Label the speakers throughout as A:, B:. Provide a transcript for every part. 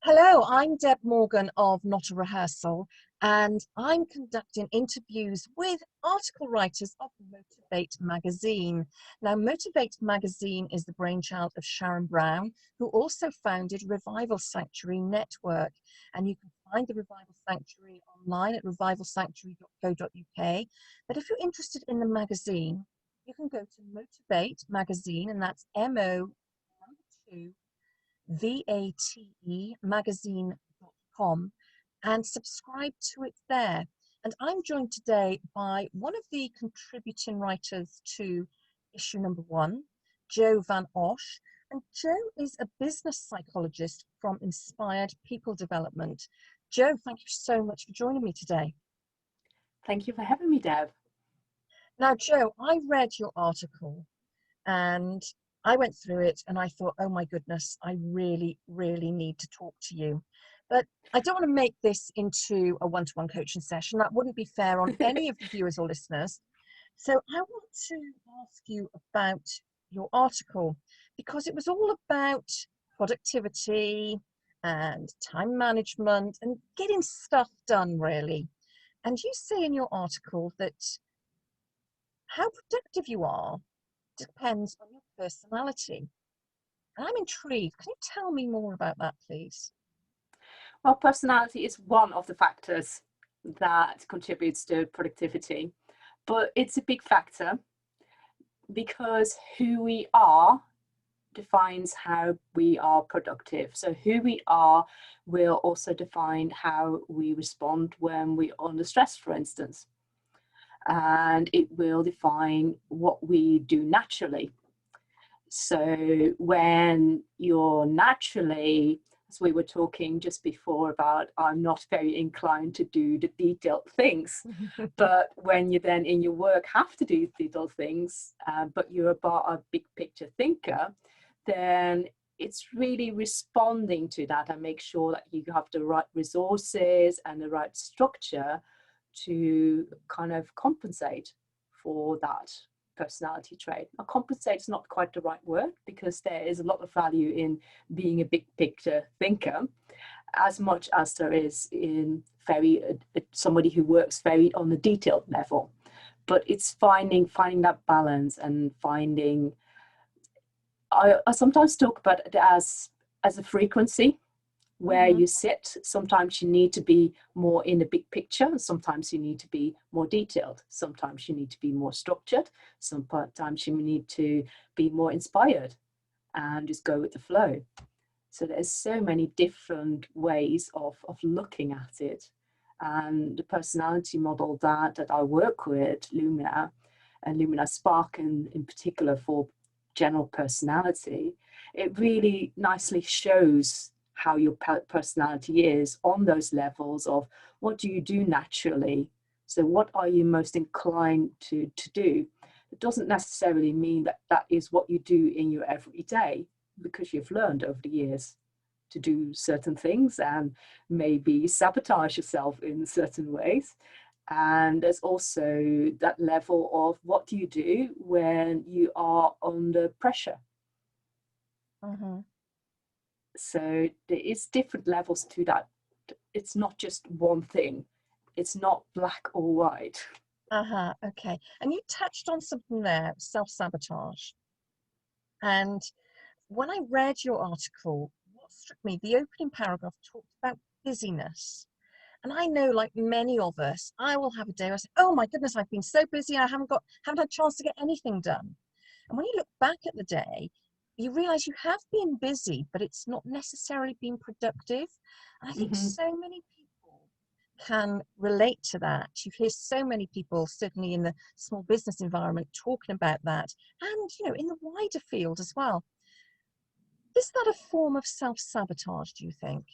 A: Hello, I'm Deb Morgan of Not a Rehearsal, and I'm conducting interviews with article writers of MO2VATE magazine. Now, MO2VATE magazine is the brainchild of Sharon Brown, who also founded Revival Sanctuary Network. And you can find the Revival Sanctuary online at revivalsanctuary.co.uk. But if you're interested in the magazine, you can go to MO2VATE magazine, and that's MO2 VATE magazine.com and subscribe to it there. And I'm joined today by one of the contributing writers to issue number 1, Jo van Osch. And Jo is a business psychologist from Inspired People Development. Jo, thank you so much for joining me today.
B: Thank you for having me, Deb.
A: Now, Jo, I read your article and I went through it and I thought, oh my goodness, I really, really need to talk to you. But I don't want to make this into a one-to-one coaching session. That wouldn't be fair on any of the viewers or listeners. So I want to ask you about your article, because it was all about productivity and time management and getting stuff done, really. And you say in your article that how productive you are depends on your personality. And I'm intrigued. Can you tell me more about that, please?
B: Well, personality is one of the factors that contributes to productivity, but it's a big factor because who we are defines how we are productive. So who we are will also define how we respond when we're under stress, for instance. And it will define what we do naturally. So when you're naturally, as we were talking just before about, I'm not very inclined to do the detailed things, but when you then in your work have to do detailed things, but you're a big picture thinker, then it's really responding to that and make sure that you have the right resources and the right structure to kind of compensate for that personality trait. Now, compensate is not quite the right word because there is a lot of value in being a big picture thinker, as much as there is in somebody who works very on the detailed level. But it's finding that balance and finding. I sometimes talk about it as a frequency where you sit. Sometimes you need to be more in the big picture. Sometimes you need to be more detailed. Sometimes you need to be more structured. Sometimes you need to be more inspired and just go with the flow. So there's so many different ways of looking at it. And the personality model that I work with, Lumina, and Lumina Spark in particular for general personality, it really nicely shows how your personality is on those levels of what do you do naturally. So what are you most inclined to do? It doesn't necessarily mean that is what you do in your everyday, because you've learned over the years to do certain things and maybe sabotage yourself in certain ways. And there's also that level of what do you do when you are under pressure. So there is different levels to that. It's not just one thing. It's not black or white.
A: Okay. And you touched on something there, self-sabotage. And when I read your article, what struck me, the opening paragraph talked about busyness. And I know, like many of us, I will have a day where I say, oh my goodness, I've been so busy, I haven't had a chance to get anything done. And when you look back at the day, you realize you have been busy, but it's not necessarily been productive. And I think so many people can relate to that. You hear so many people, certainly in the small business environment, talking about that, and in the wider field as well. Is that a form of self-sabotage, do you think?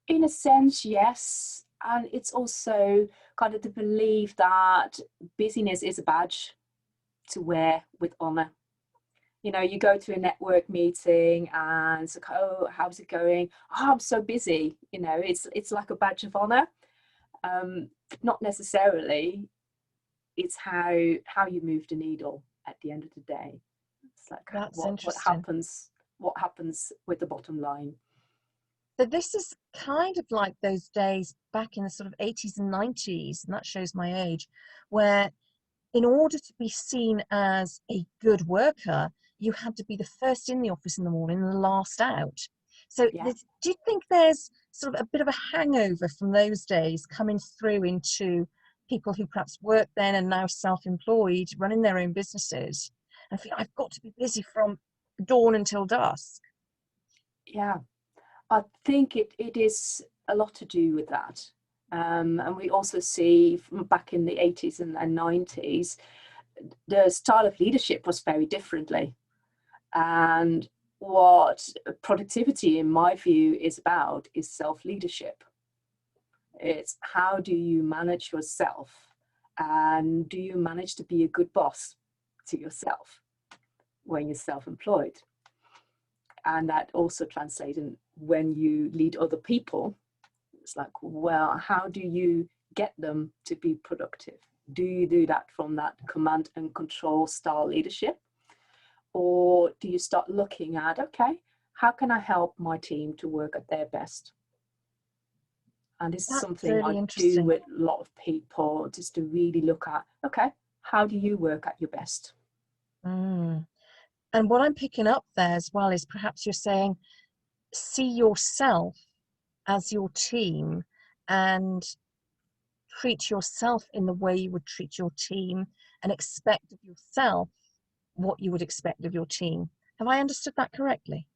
B: In a sense, yes. And it's also kind of the belief that busyness is a badge to wear with honor. You go to a network meeting and it's like, oh, how's it going? Oh, I'm so busy. It's like a badge of honor. Not necessarily. It's how you move the needle at the end of the day. It's like
A: That's
B: what happens with the bottom line.
A: So this is kind of like those days back in the sort of 80s and 90s, and that shows my age, where in order to be seen as a good worker, you had to be the first in the office in the morning and the last out. So
B: Yeah.
A: do you think there's sort of a bit of a hangover from those days coming through into people who perhaps worked then and now self-employed, running their own businesses, and feel I've got to be busy from dawn until dusk?
B: Yeah, I think it is a lot to do with that. And we also see from back in the 80s and 90s, the style of leadership was very differently. And what productivity, in my view, is about is self-leadership. It's how do you manage yourself, and do you manage to be a good boss to yourself when you're self-employed? And that also translates in when you lead other people. It's like, well, how do you get them to be productive? Do you do that from that command and control style leadership? Or do you start looking at, okay, how can I help my team to work at their best? And this is
A: That's
B: something I
A: really
B: do
A: interesting.
B: with a lot of people, just to really look at, okay, how do you work at your best?
A: Mm. And what I'm picking up there as well is perhaps you're saying, see yourself as your team and treat yourself in the way you would treat your team and expect of yourself what you would expect of your team. Have I understood that correctly?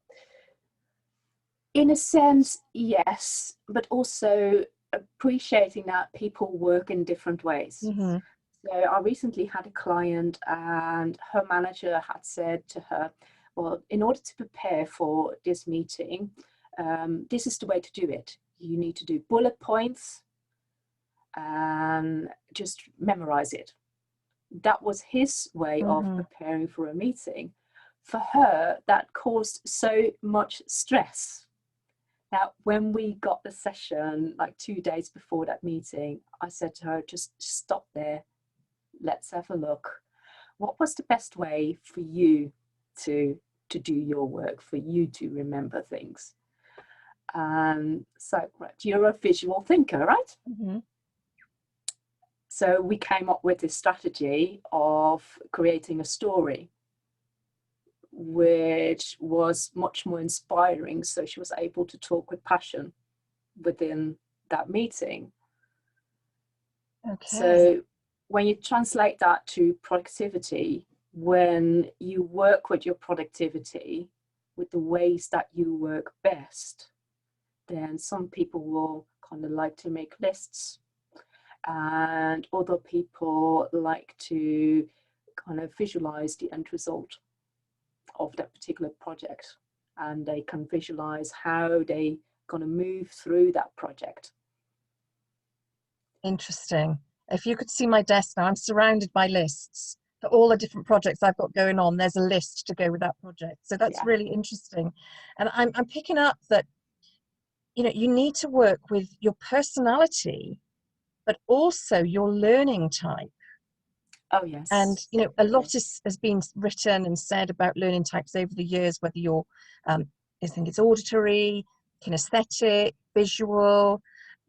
B: In a sense, yes, but also appreciating that people work in different ways.
A: Mm-hmm.
B: So I recently had a client, and her manager had said to her, well, in order to prepare for this meeting, this is the way to do it. You need to do bullet points and just memorize it. That was his way of
A: Mm-hmm.
B: preparing for a meeting. For her, that caused so much stress. Now, when we got the session, like 2 days before that meeting, I said to her, just stop there. Let's have a look. What was the best way for you to do your work, for you to remember things? So, right, you're a visual thinker, right?
A: Mm-hmm.
B: So we came up with this strategy of creating a story, which was much more inspiring. So she was able to talk with passion within that meeting.
A: Okay.
B: So when you translate that to productivity, when you work with your productivity with the ways that you work best, then some people will kind of like to make lists, and other people like to kind of visualize the end result of that particular project, and they can visualize how they going to move through that project.
A: Interesting. If you could see my desk now, I'm surrounded by lists for all the different projects I've got going on. There's a list to go with that project. So that's
B: Yeah,
A: really interesting. And I'm picking up that, you know, you need to work with your personality, but also your learning type.
B: oh
A: And,
B: yes,
A: you know, a
B: definitely.
A: lot has been written and said about learning types over the years, whether you're, I think it's auditory, kinesthetic, visual.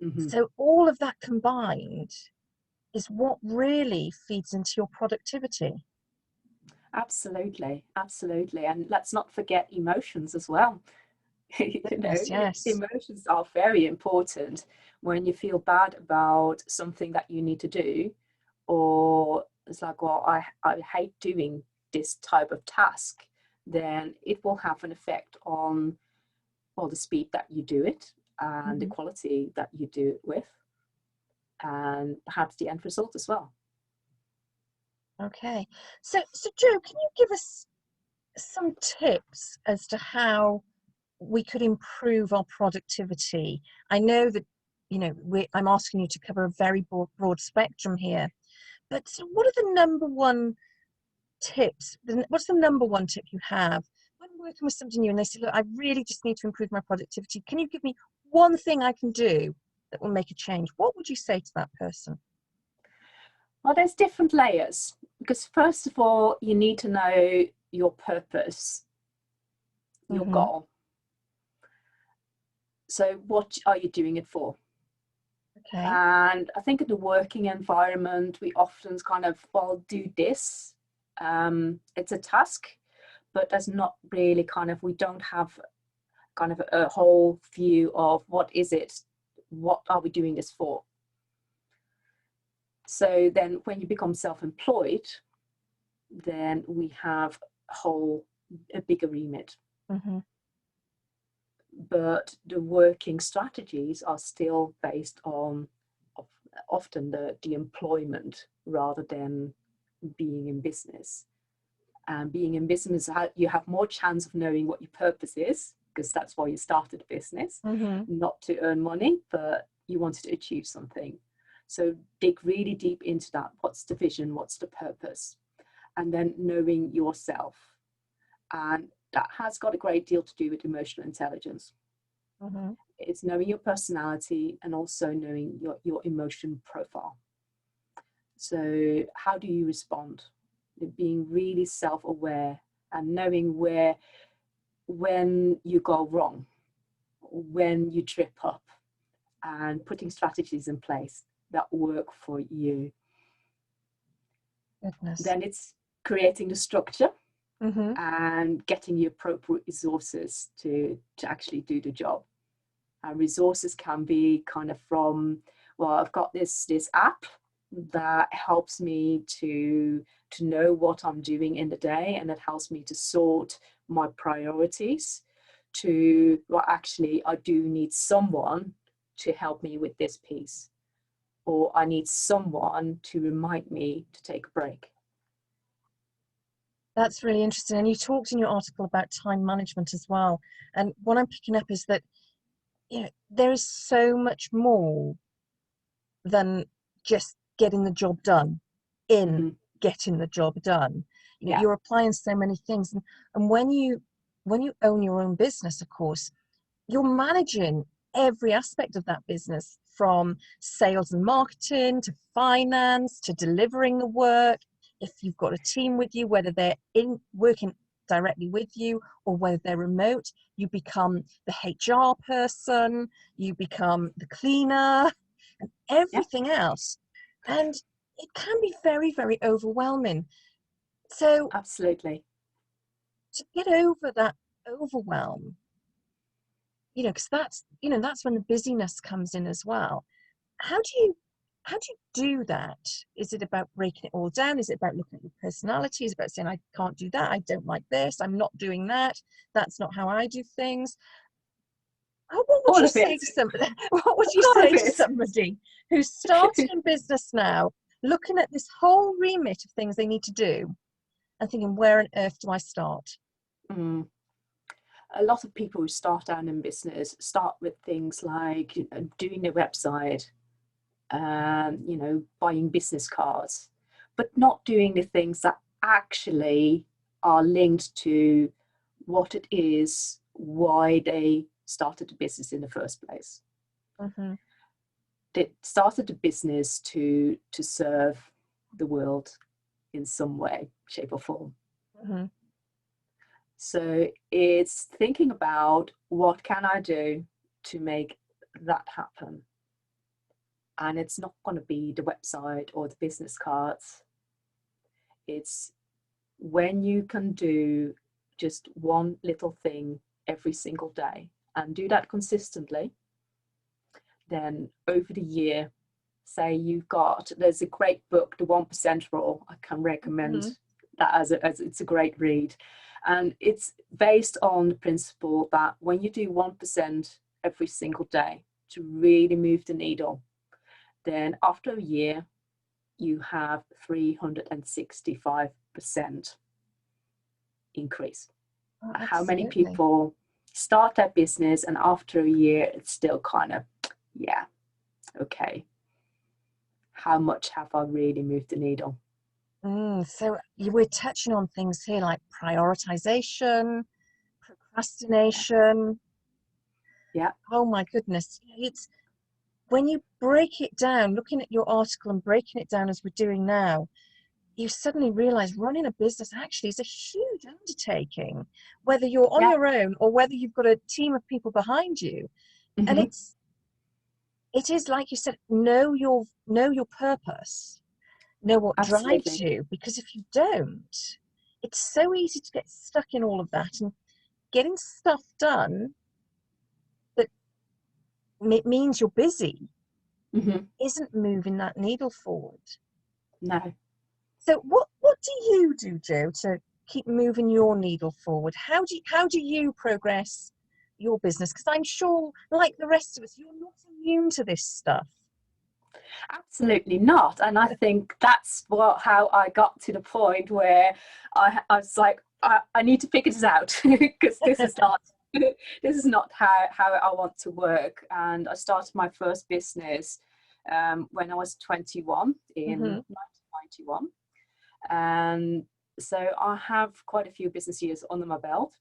B: Mm-hmm.
A: So all of that combined is what really feeds into your productivity.
B: Absolutely, absolutely. And let's not forget emotions as well.
A: Goodness, yes.
B: Emotions are very important. When you feel bad about something that you need to do, or it's like, well, I hate doing this type of task, then it will have an effect on, well, the speed that you do it and the
A: Hmm.
B: quality that you do it with, and perhaps the end result as well.
A: Okay. So Joe, can you give us some tips as to how we could improve our productivity? I know that, you know, I'm asking you to cover a very broad spectrum here, but what are the number one tips? What's the number one tip you have when working with somebody new and they say, look, I really just need to improve my productivity. Can you give me one thing I can do that will make a change? What would you say to that person?
B: Well, there's different layers, because first of all, you need to know your purpose, your
A: Hmm.
B: goal. So what are you doing it for?
A: Okay.
B: And I think in the working environment, we often kind of, well, do this. It's a task, but there's not really kind of, we don't have kind of a whole view of what is it, what are we doing this for? So then when you become self-employed, then we have a bigger remit.
A: Mm-hmm.
B: But the working strategies are still based on often the employment rather than being in business. And being in business, you have more chance of knowing what your purpose is, because that's why you started a business,
A: Mm-hmm.
B: not to earn money, but you wanted to achieve something. So dig really deep into that. What's the vision? What's the purpose? And then knowing yourself. And that has got a great deal to do with emotional intelligence.
A: Mm-hmm.
B: It's knowing your personality and also knowing your emotion profile. So how do you respond? Being really self-aware and knowing when you go wrong, when you trip up, and putting strategies in place that work for you.
A: Goodness.
B: Then it's creating the structure
A: Mm-hmm.
B: and getting the appropriate resources to actually do the job. And resources can be kind of from, well, I've got this app that helps me to know what I'm doing in the day, and it helps me to sort my priorities, to, well, actually I do need someone to help me with this piece, or I need someone to remind me to take a break.
A: That's really interesting. And you talked in your article about time management as well. And what I'm picking up is that, there is so much more than just getting the job done in
B: Mm-hmm.
A: getting the job done.
B: Yeah.
A: You're applying so many things. And when you own your own business, of course, you're managing every aspect of that business, from sales and marketing to finance to delivering the work. If you've got a team with you, whether they're in working directly with you or whether they're remote, you become the HR person, you become the cleaner and
B: Yeah,
A: everything else. And it can be very, very overwhelming. So
B: absolutely.
A: to get over that overwhelm, because that's when the busyness comes in as well. How do you do that? Is it about breaking it all down? Is it about looking at your personality? Is it about saying, I can't do that, I don't like this, I'm not doing that, that's not how I do things? What would
B: All
A: you
B: of
A: say
B: it.
A: to somebody what would you
B: All of
A: say to
B: it.
A: somebody who's starting in business now, looking at this whole remit of things they need to do and thinking, where on earth do I start?
B: Mm. A lot of people who start out in business start with things like doing their website, buying business cards, but not doing the things that actually are linked to what it is, why they started the business in the first place.
A: Mm-hmm.
B: They started the business to serve the world in some way, shape, or form.
A: Mm-hmm.
B: So it's thinking about what can I do to make that happen. And it's not going to be the website or the business cards. It's when you can do just one little thing every single day and do that consistently, then over the year, say there's a great book, The 1% Rule. I can recommend
A: Mm-hmm.
B: that as it's a great read. And it's based on the principle that when you do 1% every single day to really move the needle, then after a year, you have 365% increase.
A: Oh,
B: How many
A: absolutely.
B: people start their business and after a year, it's still kind of, yeah, okay, how much have I really moved the needle?
A: So we're touching on things here like prioritization,
B: Yeah.
A: procrastination.
B: Yeah.
A: Oh my goodness. It's when you break it down, looking at your article and breaking it down as we're doing now, you suddenly realize running a business actually is a huge undertaking, whether you're on
B: Yeah.
A: your own or whether you've got a team of people behind you. And
B: Hmm.
A: it is like you said, know your purpose, know what drives
B: Absolutely.
A: you, because if you don't, it's so easy to get stuck in all of that, and getting stuff done that means you're busy
B: Hmm.
A: isn't moving that needle forward.
B: No.
A: So what do you do, Joe, to keep moving your needle forward? How do you progress your business? Because I'm sure, like the rest of us, you're not immune to this stuff.
B: Absolutely not. And I think that's how I got to the point where I was like, I need to figure this out because this is not this is not how I want to work. And I started my first business when I was 21 in
A: Hmm.
B: 1991. And so I have quite a few business years under my belt,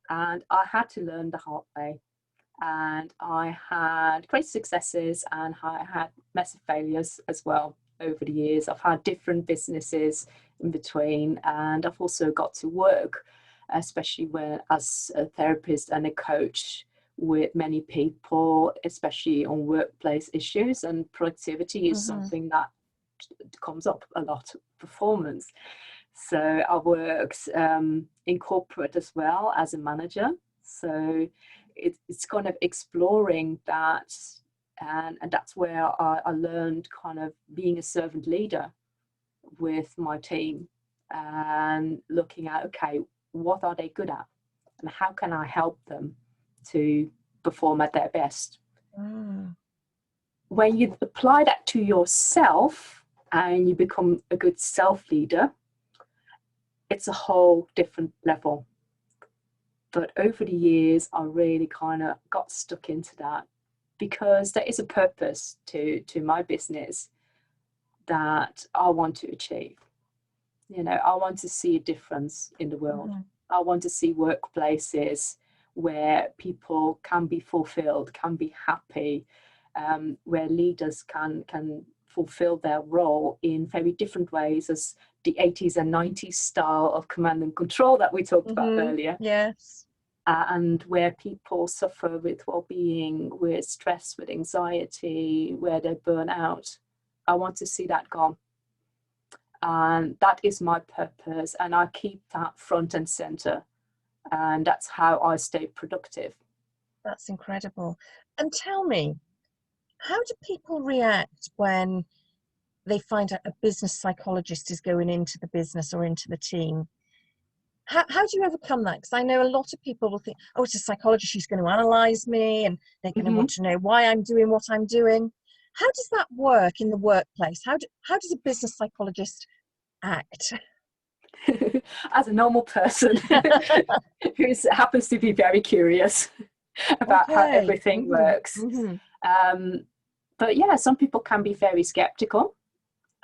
B: and I had to learn the hard way. And I had great successes and I had massive failures as well over the years. I've had different businesses in between, and I've also got to work, especially when as a therapist and a coach, with many people, especially on workplace issues, and productivity is
A: Hmm.
B: something that comes up a lot, performance. So I worked in corporate as well as a manager. So it's kind of exploring that, and that's where I learned kind of being a servant leader with my team and looking at, okay, what are they good at and how can I help them to perform at their best.
A: Mm.
B: When you apply that to yourself and you become a good self leader, it's a whole different level. But over the years, I really kind of got stuck into that because there is a purpose to my business that I want to achieve. You know, I want to see a difference in the world.
A: Hmm.
B: I want to see workplaces where people can be fulfilled, can be happy, where leaders can fulfill their role in very different ways as the 80s and 90s style of command and control that we talked about
A: Hmm.
B: earlier,
A: Yes.
B: and where people suffer with well-being, with stress, with anxiety, where they burn out. I want to see that gone. And that is my purpose, and I keep that front and center. And that's how I stay productive.
A: That's incredible. And tell me, how do people react when they find out a business psychologist is going into the business or into the team? How do you overcome that? Because I know a lot of people will think, oh, it's a psychologist, she's going to analyze me and they're going to want
B: Mm-hmm.
A: to know why I'm doing what I'm doing. How does that work in the workplace? How does a business psychologist act?
B: As a normal person who happens to be very curious about how
A: Okay.
B: everything
A: Hmm.
B: works.
A: Hmm.
B: Um, but yeah, some people can be very skeptical.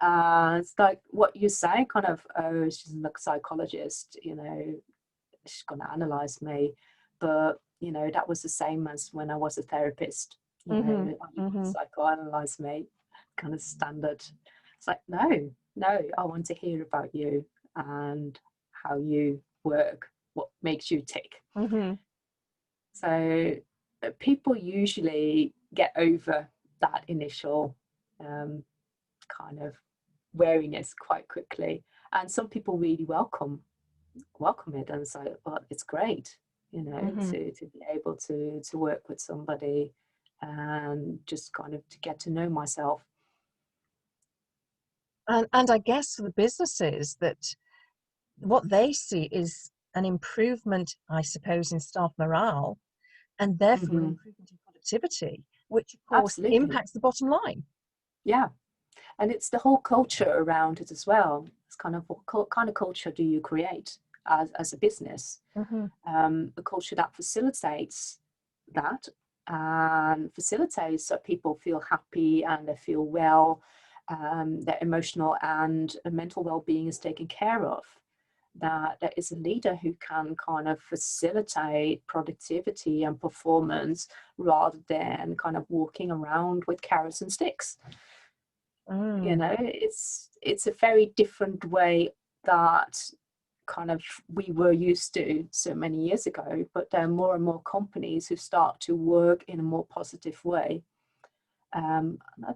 B: It's like what you say, kind of, oh, she's a psychologist, you know, she's going to analyze me. But, you know, that was the same as when I was a therapist. You know,
A: Hmm.
B: are you going
A: Hmm.
B: to psychoanalyze me? Kind of standard. It's like, no, I want to hear about you and how you work, what makes you tick.
A: Hmm.
B: So people usually get over that initial kind of wariness quite quickly, and some people really welcome it and say, well, it's great, you know,
A: Hmm.
B: to be able to work with somebody and just kind of to get to know myself.
A: And I guess for the businesses that what they see is an improvement, I suppose, in staff morale and therefore an
B: Hmm.
A: improvement in productivity, which of course
B: Absolutely.
A: impacts the bottom line.
B: Yeah. And it's the whole culture around it as well. It's kind of what kind of culture do you create as a business?
A: Hmm.
B: A culture that facilitates that and facilitates so people feel happy and they feel well, their emotional and mental well-being is taken care of. That there is a leader who can kind of facilitate productivity and performance rather than kind of walking around with carrots and sticks. You
A: Mm.
B: know, it's a very different way that kind of we were used to so many years ago, but there are more and more companies who start to work in a more positive way. I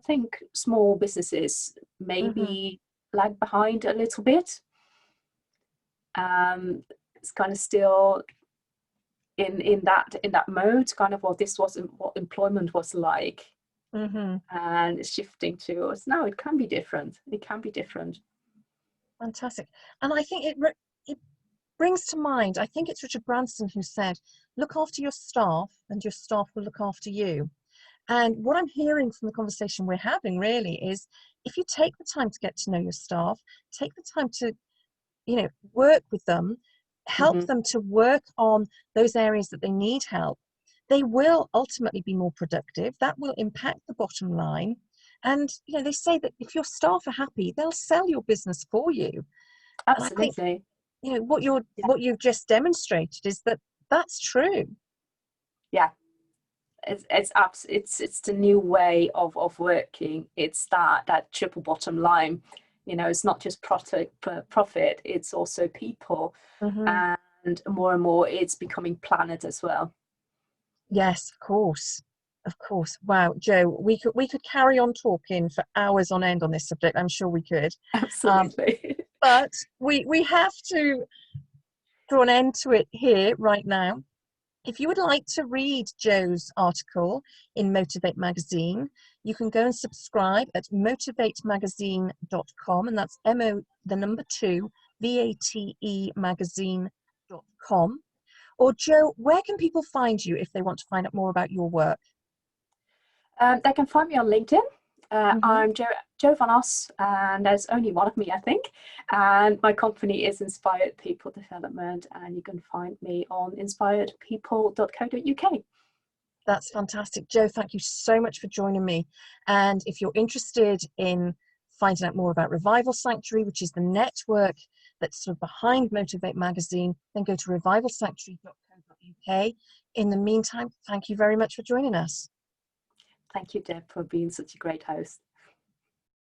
B: think small businesses maybe lag behind a little bit. It's kind of still in that mode, kind of, well, this wasn't what employment was like. And it's shifting to us now. It can be different. It can be different.
A: Fantastic. And I think it brings to mind, I think it's Richard Branson who said, look after your staff and your staff will look after you. And what I'm hearing from the conversation we're having really is, if you take the time to get to know your staff, take the time to, work with them, help them to work on those areas that they need help, they will ultimately be more productive. That will impact the bottom line. And, they say that if your staff are happy, they'll sell your business for you.
B: Absolutely.
A: And I think, what you've just demonstrated is that that's true.
B: Yeah. It's the new way of working. It's that triple bottom line. It's not just profit, it's also people. And more it's becoming planet as well.
A: Yes, of course. Wow, Jo, we could carry on talking for hours on end on this subject. I'm sure we could.
B: Absolutely.
A: But we have to draw an end to it here right now. If you would like to read Jo's article in MO2VATE magazine, you can go and subscribe at MO2VATEmagazine.com, and that's MO2VATE magazine.com. Or Jo, where can people find you if they want to find out more about your work?
B: They can find me on LinkedIn. I'm Jo van Osch, and there's only one of me, I think. And my company is Inspired People Development, and you can find me on inspiredpeople.co.uk.
A: That's fantastic. Jo, thank you so much for joining me. And if you're interested in finding out more about Revival Sanctuary, which is the network that's sort of behind MO2VATE magazine, then go to revivalsanctuary.co.uk. In the meantime, thank you very much for joining us.
B: Thank you, Deb, for being such a great host.